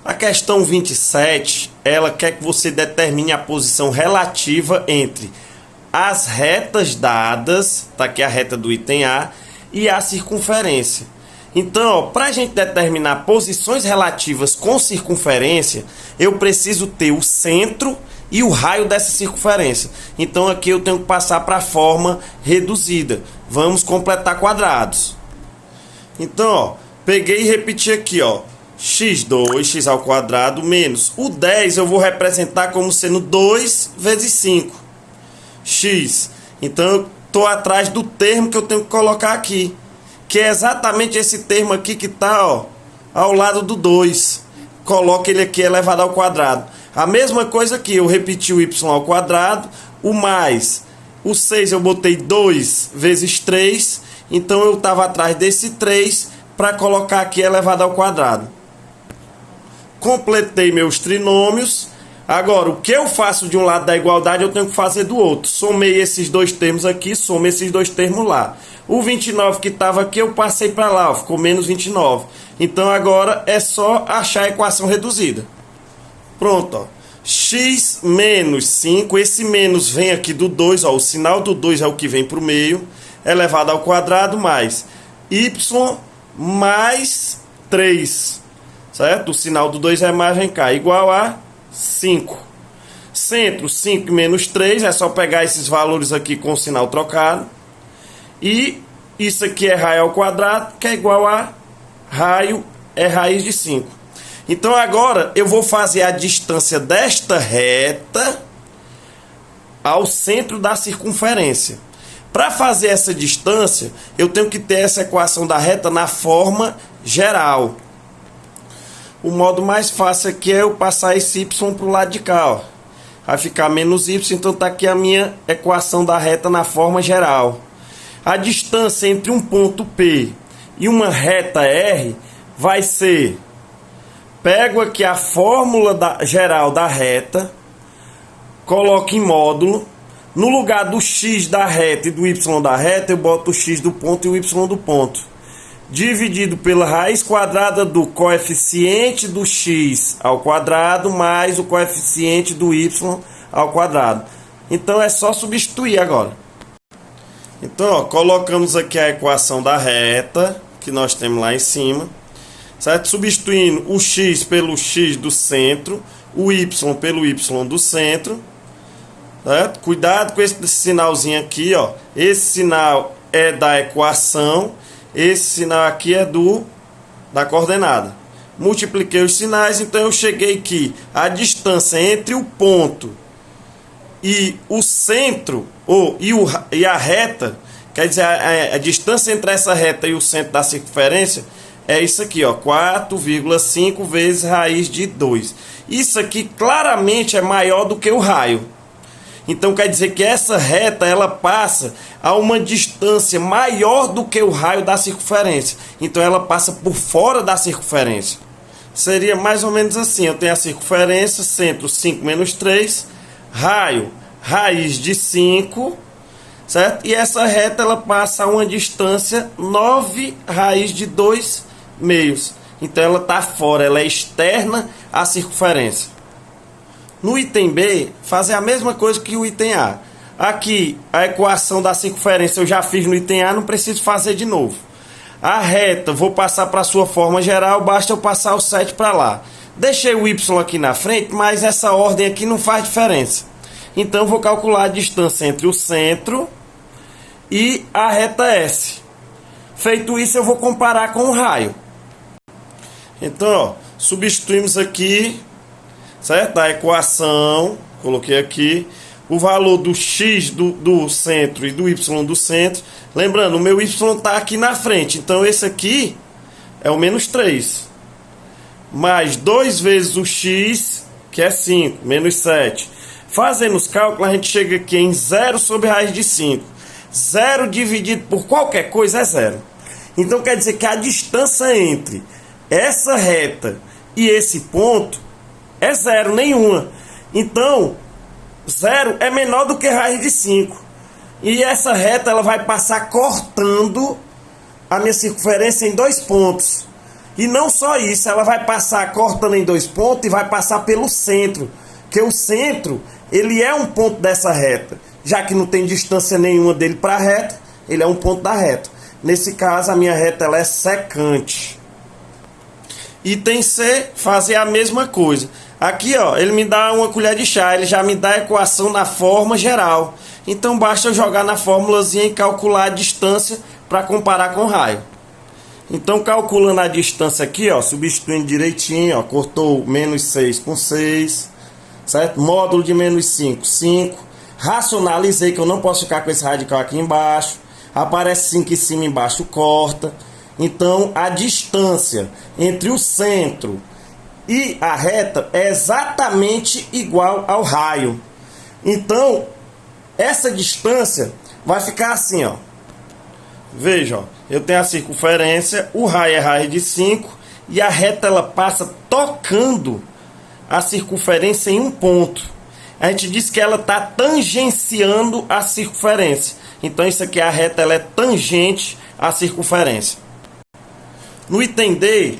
A questão 27, ela quer que você determine a posição relativa entre as retas dadas, tá aqui a reta do item A, e a circunferência. Então, para a gente determinar posições relativas com circunferência, eu preciso ter o centro e o raio dessa circunferência. Então aqui eu tenho que passar para a forma reduzida. Vamos completar quadrados. Então, ó, peguei e repeti aqui, ó, x2, x ao quadrado, menos o 10 eu vou representar como sendo 2 vezes 5, x. Então eu estou atrás do termo que eu tenho que colocar aqui, que é exatamente esse termo aqui que está, ó, ao lado do 2. Coloca ele aqui elevado ao quadrado. A mesma coisa aqui, eu repeti o y ao quadrado, o mais o 6 eu botei 2 vezes 3, então eu estava atrás desse 3 para colocar aqui elevado ao quadrado. Completei meus trinômios. Agora, o que eu faço de um lado da igualdade, eu tenho que fazer do outro. Somei esses dois termos aqui, somei esses dois termos lá. O 29 que estava aqui, eu passei para lá, ó, ficou menos 29. Então, agora é só achar a equação reduzida. Pronto, ó. X menos 5, esse menos vem aqui do 2, ó, o sinal do 2 é o que vem para o meio, elevado ao quadrado, mais y mais 3, certo? O sinal do 2 é mais, vem cá, igual a 5. Centro, 5 menos 3, é só pegar esses valores aqui com o sinal trocado. E isso aqui é raio ao quadrado, que é igual a raio é raiz de 5. Então agora eu vou fazer a distância desta reta ao centro da circunferência. Para fazer essa distância, eu tenho que ter essa equação da reta na forma geral. O modo mais fácil aqui é eu passar esse y para o lado de cá, ó. Vai ficar menos y, então está aqui a minha equação da reta na forma geral. A distância entre um ponto P e uma reta R vai ser... Pego aqui a fórmula geral da reta, coloco em módulo. No lugar do x da reta e do y da reta, eu boto o x do ponto e o y do ponto. Dividido pela raiz quadrada do coeficiente do x ao quadrado mais o coeficiente do y ao quadrado. Então é só substituir agora. Então, ó, colocamos aqui a equação da reta, que nós temos lá em cima. Certo? Substituindo o x pelo x do centro, o y pelo y do centro. Certo? Cuidado com esse sinalzinho aqui, ó. Esse sinal é da equação, esse sinal aqui é da coordenada. Multipliquei os sinais, então eu cheguei aqui. A distância entre o ponto e o centro, e a reta, quer dizer, a distância entre essa reta e o centro da circunferência, é isso aqui, ó, 4,5 vezes raiz de 2. Isso aqui claramente é maior do que o raio. Então quer dizer que essa reta ela passa a uma distância maior do que o raio da circunferência. Então ela passa por fora da circunferência. Seria mais ou menos assim. Eu tenho a circunferência, centro 5 menos 3, raio, raiz de 5, certo? E essa reta ela passa a uma distância 9 raiz de 2 meios. Então ela está fora, ela é externa à circunferência. No item B, fazer a mesma coisa que o item A. Aqui a equação da circunferência eu já fiz no item A, não preciso fazer de novo. A reta vou passar para a sua forma geral, basta eu passar o 7 para lá. Deixei o y aqui na frente, mas essa ordem aqui não faz diferença. Então vou calcular a distância entre o centro e a reta S. Feito isso, eu vou comparar com o raio. Então, ó, substituímos aqui, certo? A equação, coloquei aqui, o valor do x do centro e do y do centro. Lembrando, o meu y está aqui na frente, então esse aqui é o menos 3. Mais 2 vezes o x, que é 5, menos 7. Fazendo os cálculos, a gente chega aqui em 0 sobre raiz de 5. 0 dividido por qualquer coisa é 0. Então quer dizer que a distância entre essa reta e esse ponto é 0, nenhuma. Então 0 é menor do que raiz de 5. E essa reta ela vai passar cortando a minha circunferência em 2 pontos. E não só isso, ela vai passar cortando em 2 pontos e vai passar pelo centro. Que o centro, ele é um ponto dessa reta. Já que não tem distância nenhuma dele para a reta, ele é um ponto da reta. Nesse caso, a minha reta ela é secante. Item C, fazer a mesma coisa. Aqui, ó, ele me dá uma colher de chá, ele já me dá a equação na forma geral. Então basta eu jogar na formulazinha e calcular a distância para comparar com o raio. Então calculando a distância aqui, ó, substituindo direitinho, ó, cortou menos 6 com 6, certo? Módulo de menos 5, 5. Racionalizei que eu não posso ficar com esse radical aqui embaixo. Aparece 5 em cima, embaixo corta. Então a distância entre o centro e a reta é exatamente igual ao raio. Então essa distância vai ficar assim, ó. Veja, ó, eu tenho a circunferência, o raio é raiz de 5 e a reta ela passa tocando a circunferência em um ponto. A gente diz que ela está tangenciando a circunferência. Então isso aqui, a reta ela é tangente à circunferência. No item D,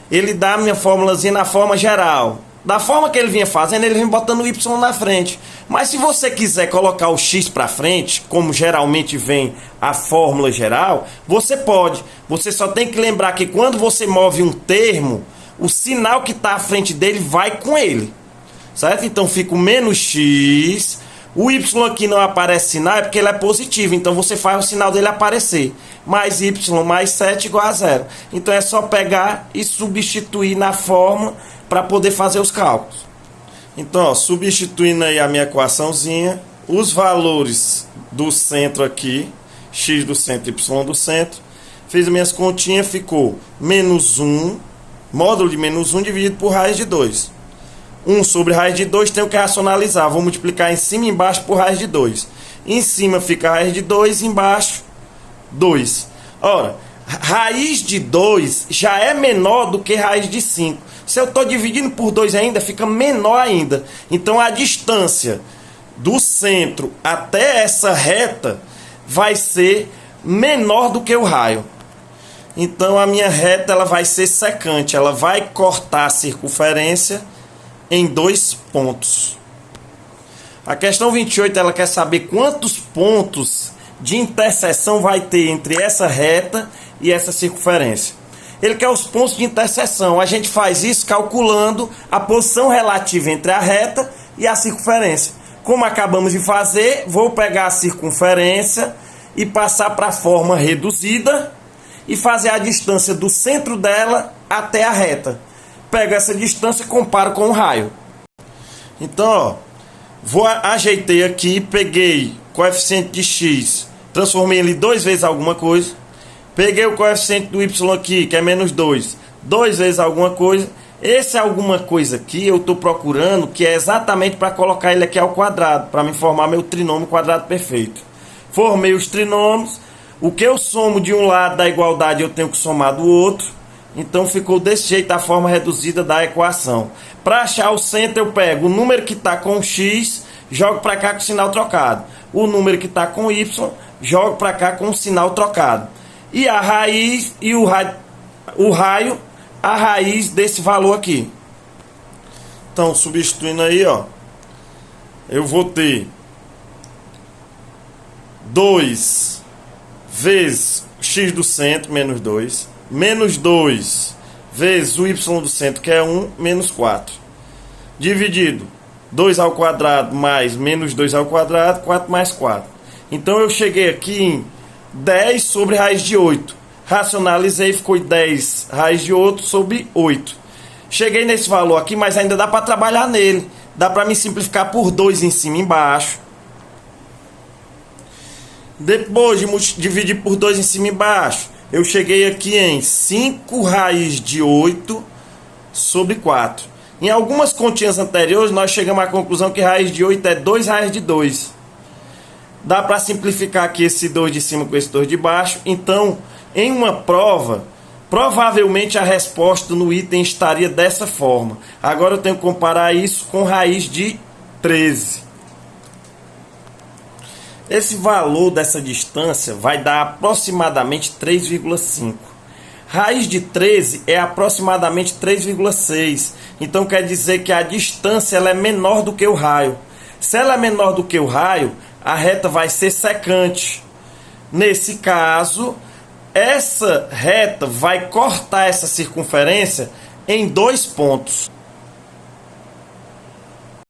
ele dá a minha formulazinha na forma geral. Da forma que ele vinha fazendo, ele vem botando o Y na frente. Mas se você quiser colocar o X para frente, como geralmente vem a fórmula geral, você pode. Você só tem que lembrar que quando você move um termo, o sinal que está à frente dele vai com ele. Certo? Então fica o menos X. O Y aqui não aparece sinal, é porque ele é positivo. Então você faz o sinal dele aparecer. Mais Y mais 7 igual a 0. Então é só pegar e substituir na fórmula para poder fazer os cálculos. Então, ó, substituindo aí a minha equaçãozinha, os valores do centro aqui, x do centro, y do centro, fiz as minhas continhas, ficou menos 1, módulo de menos 1 dividido por raiz de 2. 1 sobre raiz de 2 tenho que racionalizar, vou multiplicar em cima e embaixo por raiz de 2. Em cima fica raiz de 2, embaixo 2. Ora, raiz de 2 já é menor do que raiz de 5. Se eu estou dividindo por 2 ainda, fica menor ainda. Então a distância do centro até essa reta vai ser menor do que o raio. Então a minha reta ela vai ser secante, ela vai cortar a circunferência em 2 pontos. A questão 28 ela quer saber quantos pontos de interseção vai ter entre essa reta e essa circunferência. Ele quer os pontos de interseção. A gente faz isso calculando a posição relativa entre a reta e a circunferência. Como acabamos de fazer, vou pegar a circunferência e passar para a forma reduzida e fazer a distância do centro dela até a reta. Pego essa distância e comparo com o raio. Então, ó, ajeitei aqui, peguei o coeficiente de x, transformei ele 2 vezes alguma coisa. Peguei o coeficiente do y aqui, que é menos 2, 2 vezes alguma coisa. Esse alguma coisa aqui eu estou procurando, que é exatamente para colocar ele aqui ao quadrado, para me formar meu trinômio quadrado perfeito. Formei os trinômios. O que eu somo de um lado da igualdade eu tenho que somar do outro. Então ficou desse jeito a forma reduzida da equação. Para achar o centro eu pego o número que está com x, jogo para cá com o sinal trocado. O número que está com y, jogo para cá com o sinal trocado. E a raiz e o raio, a raiz desse valor aqui. Então, substituindo aí, ó, eu vou ter 2 vezes x do centro, menos 2, menos 2 vezes o y do centro, que é 1, menos 4, dividido 2 ao quadrado mais menos 2 ao quadrado, 4 mais 4. Então, eu cheguei aqui em 10 sobre raiz de 8. Racionalizei, ficou 10 raiz de 8 sobre 8. Cheguei nesse valor aqui, mas ainda dá para trabalhar nele. Dá para me simplificar por 2 em cima e embaixo. Depois de dividir por 2 em cima e embaixo, eu cheguei aqui em 5 raiz de 8 sobre 4. Em algumas continhas anteriores, nós chegamos à conclusão que raiz de 8 é 2 raiz de 2. Dá para simplificar aqui esse 2 de cima com esse 2 de baixo. Então, em uma prova, provavelmente a resposta no item estaria dessa forma. Agora eu tenho que comparar isso com raiz de 13. Esse valor dessa distância vai dar aproximadamente 3,5. Raiz de 13 é aproximadamente 3,6. Então quer dizer que a distância ela é menor do que o raio. Se ela é menor do que o raio, a reta vai ser secante. Nesse caso, essa reta vai cortar essa circunferência em 2 pontos.